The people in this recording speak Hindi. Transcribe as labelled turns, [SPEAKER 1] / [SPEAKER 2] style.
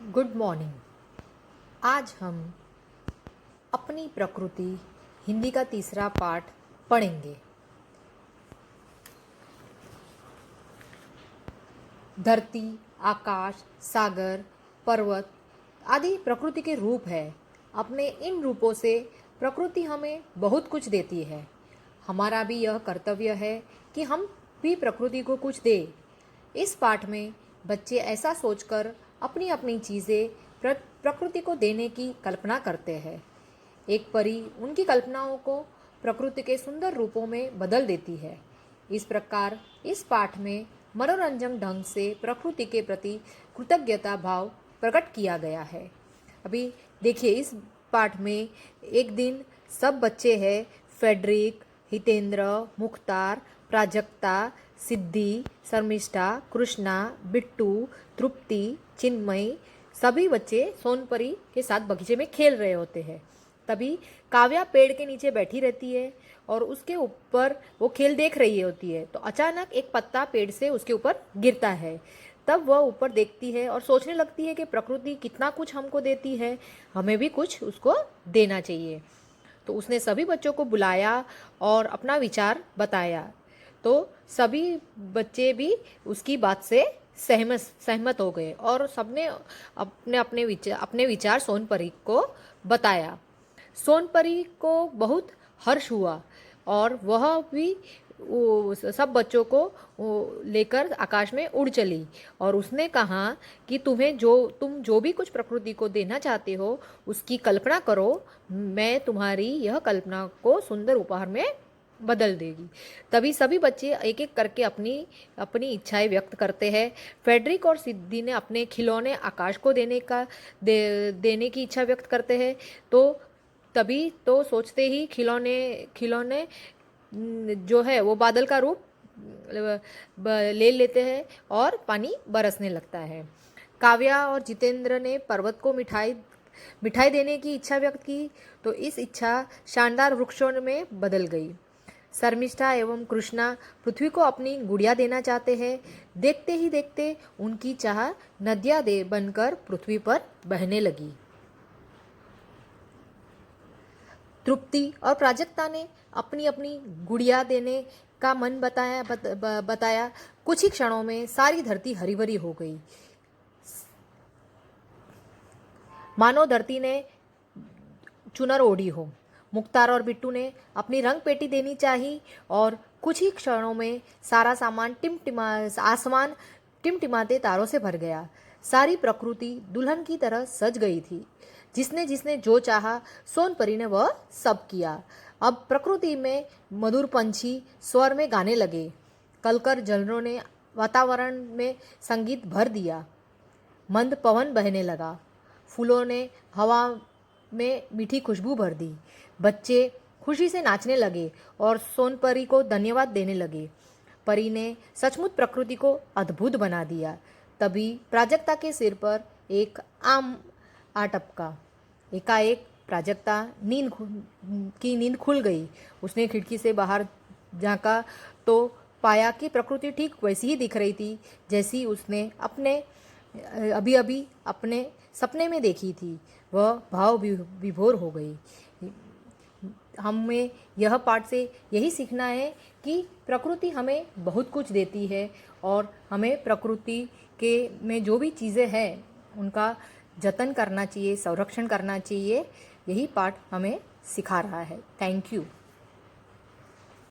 [SPEAKER 1] Good morning. आज हम अपनी प्रकृति हिंदी का तीसरा पाठ पढ़ेंगे। धरती, आकाश, सागर, पर्वत आदि प्रकृति के रूप है। अपने इन रूपों से प्रकृति हमें बहुत कुछ देती है। हमारा भी यह कर्तव्य है कि हम भी प्रकृति को कुछ दें। इस पाठ में बच्चे ऐसा सोचकर अपनी अपनी चीज़ें प्रकृति को देने की कल्पना करते हैं। एक परी उनकी कल्पनाओं को प्रकृति के सुंदर रूपों में बदल देती है। इस प्रकार इस पाठ में मनोरंजक ढंग से प्रकृति के प्रति कृतज्ञता भाव प्रकट किया गया है। अभी देखिए, इस पाठ में एक दिन सब बच्चे हैं, फेडरिक, हितेंद्र, मुख्तार, प्राजक्ता, सिद्धि, शर्मिष्ठा, कृष्णा, बिट्टू, तृप्ति, चिन्मयी सभी बच्चे सोनपरी के साथ बगीचे में खेल रहे होते हैं। तभी काव्या पेड़ के नीचे बैठी रहती है और उसके ऊपर वो खेल देख रही होती है। तो अचानक एक पत्ता पेड़ से उसके ऊपर गिरता है। तब वह ऊपर देखती है और सोचने लगती है कि प्रकृति कितना कुछ हमको देती है, हमें भी कुछ उसको देना चाहिए। तो उसने सभी बच्चों को बुलाया और अपना विचार बताया। तो सभी बच्चे भी उसकी बात से सहमत हो गए और सबने अपने विचार सोनपरी को बताया। सोनपरी को बहुत हर्ष हुआ और वह भी सब बच्चों को लेकर आकाश में उड़ चली और उसने कहा कि तुम जो भी कुछ प्रकृति को देना चाहते हो उसकी कल्पना करो, मैं तुम्हारी यह कल्पना को सुंदर उपहार में बदल देगी। तभी सभी बच्चे एक एक करके अपनी अपनी इच्छाएं व्यक्त करते हैं। फेडरिक और सिद्धि ने अपने खिलौने आकाश को देने की इच्छा व्यक्त करते हैं। तो तभी तो सोचते ही खिलौने जो है वो बादल का रूप ले लेते हैं और पानी बरसने लगता है। काव्या और जितेंद्र ने पर्वत को मिठाई देने की इच्छा व्यक्त की, तो इस इच्छा शानदार वृक्षों में बदल गई। शर्मिष्ठा एवं कृष्णा पृथ्वी को अपनी गुड़िया देना चाहते हैं। देखते ही देखते उनकी चाह नदियाँ बनकर पृथ्वी पर बहने लगी। तृप्ति और प्राजक्ता ने अपनी अपनी गुड़िया देने का मन बताया। कुछ ही क्षणों में सारी धरती हरी भरी हो गई, मानो धरती ने चुनर ओढ़ी हो। मुख्तार और बिट्टू ने अपनी रंग पेटी देनी चाहिए और कुछ ही क्षणों में सारा आसमान टिमटिमाते तारों से भर गया। सारी प्रकृति दुल्हन की तरह सज गई थी। जिसने जिसने जो चाहा सोनपरी ने वह सब किया। अब प्रकृति में मधुर पंछी स्वर में गाने लगे। कलकर जलरों ने वातावरण में संगीत भर दिया। मंद पवन बहने लगा। फूलों ने हवा में मीठी खुशबू भर दी। बच्चे खुशी से नाचने लगे और सोनपरी को धन्यवाद देने लगे। परी ने सचमुच प्रकृति को अद्भुत बना दिया। तभी प्राजक्ता के सिर पर एक आम आ टपका। एकाएक प्राजक्ता नींद खुल गई। उसने खिड़की से बाहर झांका तो पाया कि प्रकृति ठीक वैसी ही दिख रही थी जैसी उसने अभी अपने सपने में देखी थी। वह भाव विभोर हो गई। हमें यह पाठ से यही सीखना है कि प्रकृति हमें बहुत कुछ देती है और हमें प्रकृति के में जो भी चीज़ें हैं उनका जतन करना चाहिए, संरक्षण करना चाहिए। यही पाठ हमें सिखा रहा है। Thank you.